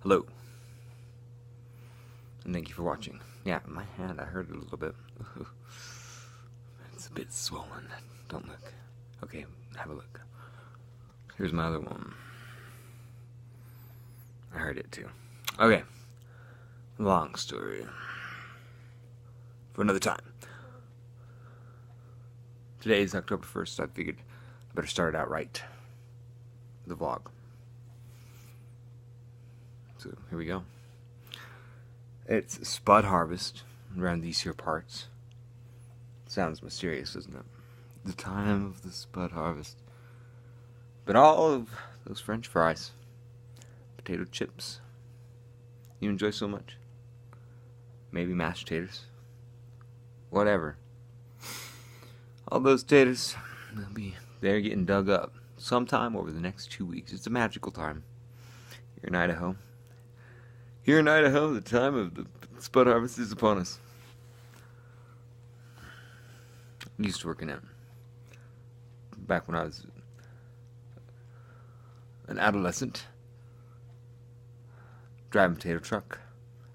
Hello, and thank you for watching. Yeah, my hand, I hurt it a little bit. It's a bit swollen. Don't look. Okay, have a look. Here's my other one. I heard it too. Okay, long story for another time. Today is October 1st, so I figured I better start it out right. The vlog. So here we go. It's spud harvest around these here parts. Sounds mysterious, doesn't it? The time of the spud harvest. But all of those French fries, potato chips, you enjoy so much. Maybe mashed taters. Whatever. All those taters, they're getting dug up sometime over the next 2 weeks. It's a magical time here in Idaho. Here in Idaho, the time of the spud harvest is upon us. I used to work in it back when I was an adolescent, driving a potato truck.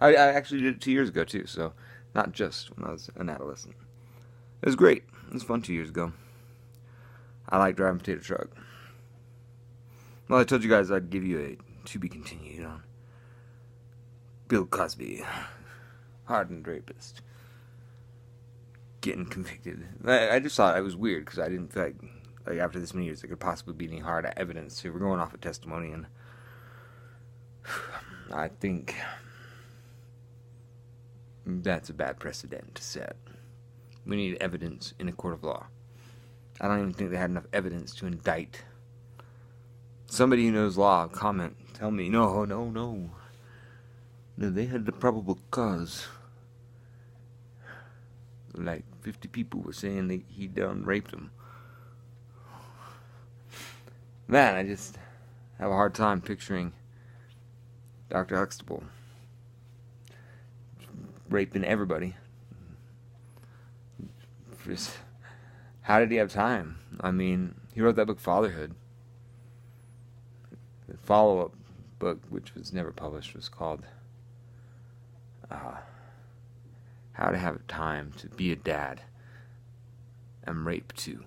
I actually did it 2 years ago too, so not just when I was an adolescent. It was great. It was fun 2 years ago. I like driving a potato truck. Well, I told you guys I'd give you a to be continued on Bill Cosby, hardened rapist, getting convicted. I just thought it was weird because I didn't feel like after this many years there could possibly be any hard evidence. So we're going off of testimony, and I think that's a bad precedent to set. We need evidence in a court of law. I don't even think they had enough evidence to indict. Somebody who knows law, comment, tell me, no, they had the probable cause. Like 50 people were saying that he done raped them. Man, I just have a hard time picturing Dr. Huxtable raping everybody. Just, how did he have time? I mean, he wrote that book, Fatherhood. The follow-up book, which was never published, was called How to Have Time to Be a Dad and Rape Too.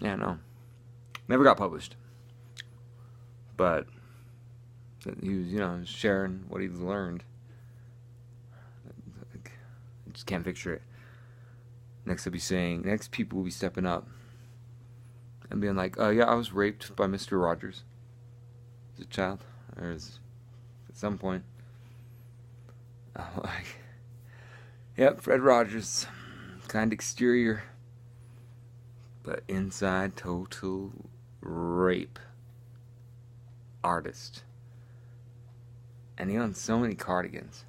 Yeah, no. Never got published. But he was, sharing what he's learned. I just can't picture it. Next people will be stepping up and being like, yeah, I was raped by Mr. Rogers as a child, or at some point. Like, yep, Fred Rogers, kind exterior, but inside total rape artist. And he owns so many cardigans.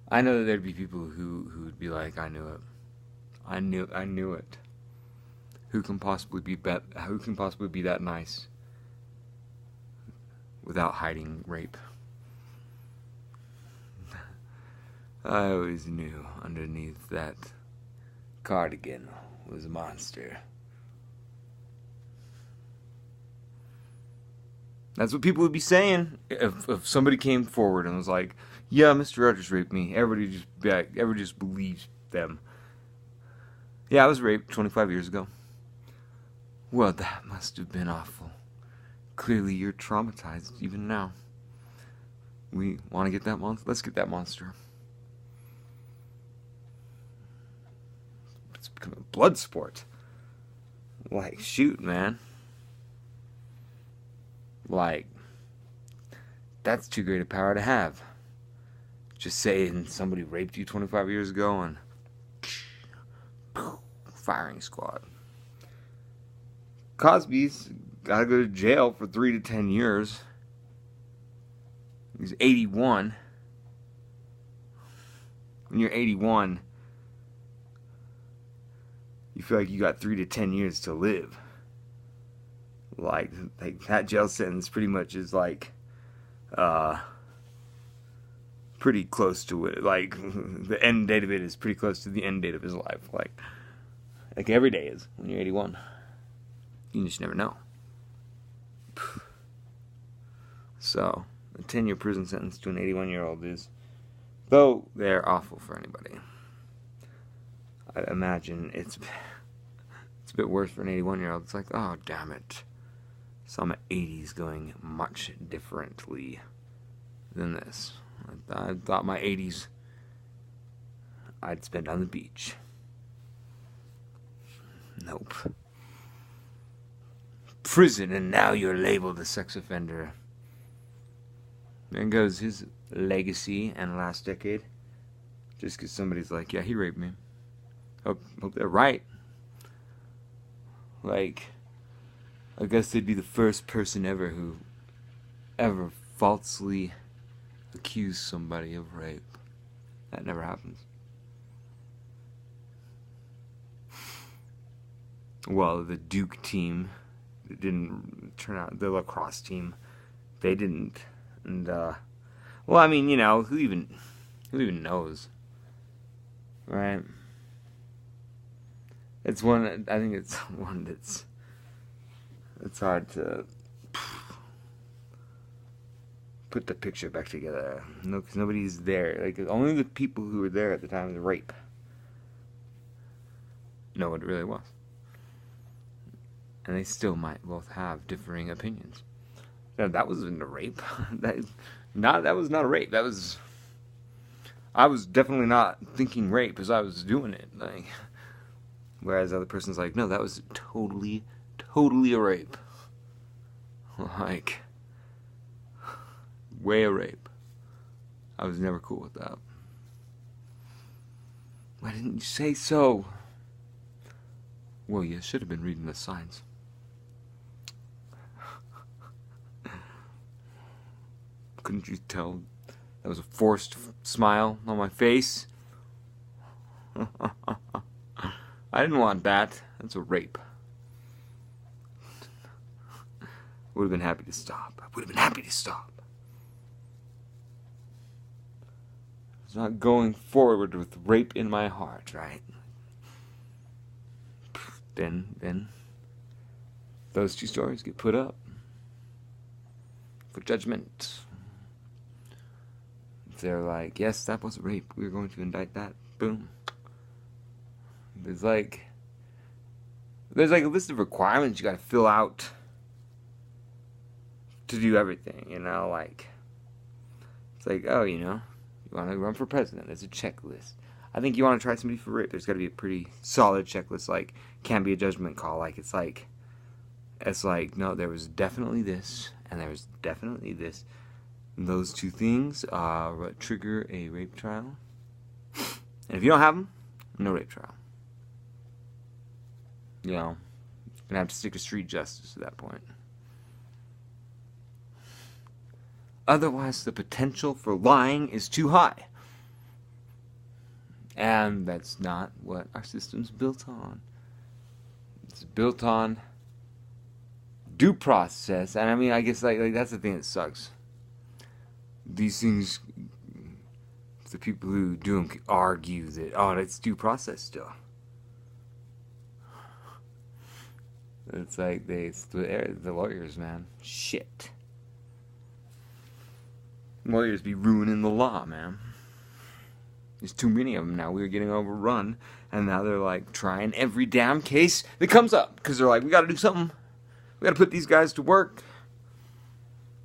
I know that there'd be people who would be like, I knew it. I knew it. Who can possibly be that nice without hiding rape? I always knew underneath that cardigan was a monster. That's what people would be saying if somebody came forward and was like, yeah, Mr. Rogers raped me. Everybody just believes them. Yeah, I was raped 25 years ago. Well, that must have been awful. Clearly you're traumatized even now. We want to get that monster? Let's get that monster. It's become a blood sport. Like, shoot, man. Like, that's too great a power to have. Just saying somebody raped you 25 years ago and firing squad. Cosby's gotta go to jail for 3 to 10 years. He's 81. When you're 81, you feel like you got 3 to 10 years to live. Like that jail sentence pretty much is like pretty close to it. Like the end date of it is pretty close to the end date of his life. Like every day is when you're 81. You just never know. So, a 10-year prison sentence to an 81-year-old is, though they're awful for anybody, I imagine it's a bit worse for an 81-year-old. It's like, oh, damn it. Saw my 80s going much differently than this. I thought my 80s I'd spend on the beach. Nope. Prison, and now you're labeled a sex offender. There goes his legacy and last decade. Just because somebody's like, yeah, he raped me. Hope they're right. Like, I guess they'd be the first person ever who ever falsely accused somebody of rape. That never happens. Well, the Duke team didn't turn out, the lacrosse team, they didn't. And, well, I mean, you know, who even knows? Right? It's one, I think it's one that's, it's hard to put the picture back together. No, because nobody's there. Like, only the people who were there at the time of the rape know what it really was. And they still might both have differing opinions. No, that wasn't a rape. that was not a rape. I was definitely not thinking rape as I was doing it. Like, whereas the other person's like, no, that was totally a rape. Like, way a rape. I was never cool with that. Why didn't you say so? Well, you should have been reading the signs. Couldn't you tell that was a forced smile on my face? I didn't want that. That's a rape. Would have been happy to stop. I would have been happy to stop. I was not going forward with rape in my heart, right? Then those two stories get put up for judgment. If they're like, yes, that was rape, we're going to indict that. Boom. There's like a list of requirements you got to fill out to do everything, you know, like, it's like, oh, you know, you want to run for president, there's a checklist. I think you want to try somebody for rape, there's got to be a pretty solid checklist, like, can't be a judgment call, like, it's like, no, there was definitely this, and there was definitely this. And those two things are what trigger a rape trial. And if you don't have them, no rape trial. You know, you're gonna have to stick to street justice at that point. Otherwise, the potential for lying is too high. And that's not what our system's built on. It's built on due process. And I mean, I guess like that's the thing that sucks. These things, the people who do them argue that, oh, it's due process still. It's like the lawyers, man. Shit. Lawyers be ruining the law, man. There's too many of them now. We were getting overrun, and now they're like trying every damn case that comes up because they're like, we got to do something. We got to put these guys to work.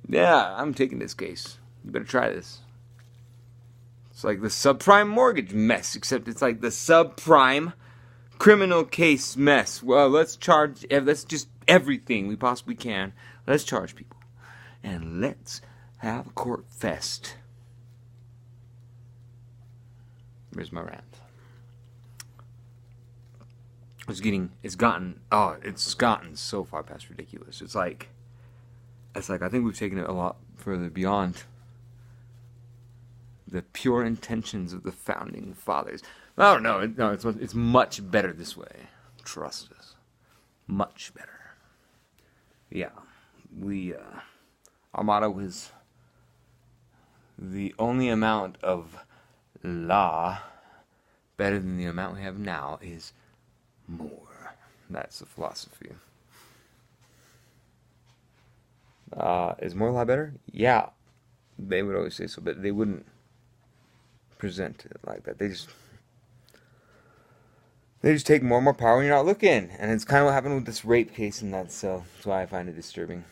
Yeah, I'm taking this case. You better try this. It's like the subprime mortgage mess, except it's like the subprime criminal case mess. Well, let's just everything we possibly can. Let's charge people. And let's have a court fest. Where's my rant? It's gotten so far past ridiculous. It's like I think we've taken it a lot further beyond the pure intentions of the founding fathers. I don't know. No, it's much better this way. Trust us. Much better. Yeah. Our motto is the only amount of law better than the amount we have now is more. That's the philosophy. Is more law better? Yeah, they would always say so, but they wouldn't present it like that. They just take more and more power when you're not looking, and it's kind of what happened with this rape case, and that's why I find it disturbing.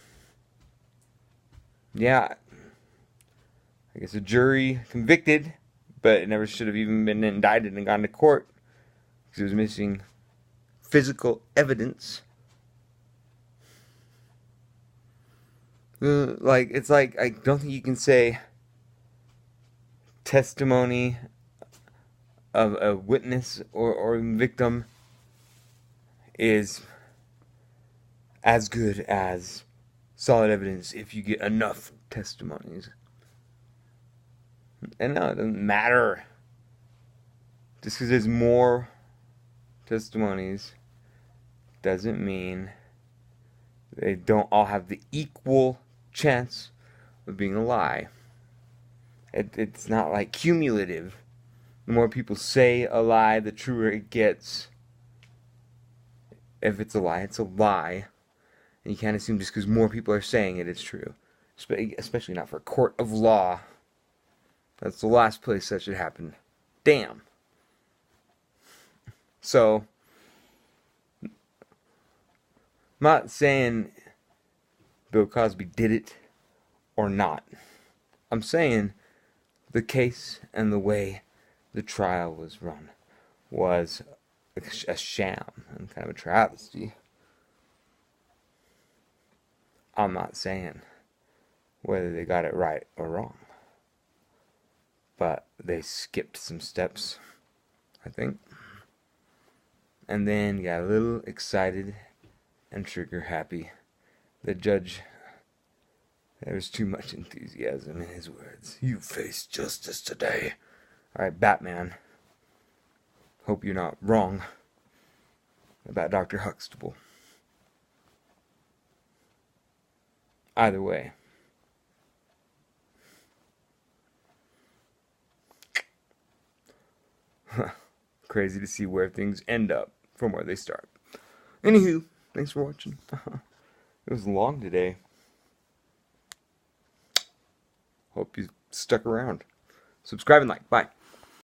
Yeah, I guess a jury convicted, but it never should have even been indicted and gone to court because it was missing physical evidence. It's like I don't think you can say testimony of a witness or victim is as good as solid evidence if you get enough testimonies. And no, it doesn't matter. Just because there's more testimonies doesn't mean they don't all have the equal chance of being a lie. It's not like cumulative. The more people say a lie, the truer it gets. If it's a lie, it's a lie. And you can't assume just because more people are saying it, it's true. Especially not for a court of law. That's the last place that should happen. Damn. So, I'm not saying Bill Cosby did it or not. I'm saying the case and the way the trial was run was a sham and kind of a travesty. I'm not saying whether they got it right or wrong, but they skipped some steps, I think, and then got a little excited and trigger happy. The judge, there was too much enthusiasm in his words. You face justice today. Alright, Batman. Hope you're not wrong about Dr. Huxtable. Either way. Crazy to see where things end up from where they start. Anywho, thanks for watching. It was long today. Hope you stuck around. Subscribe and like. Bye.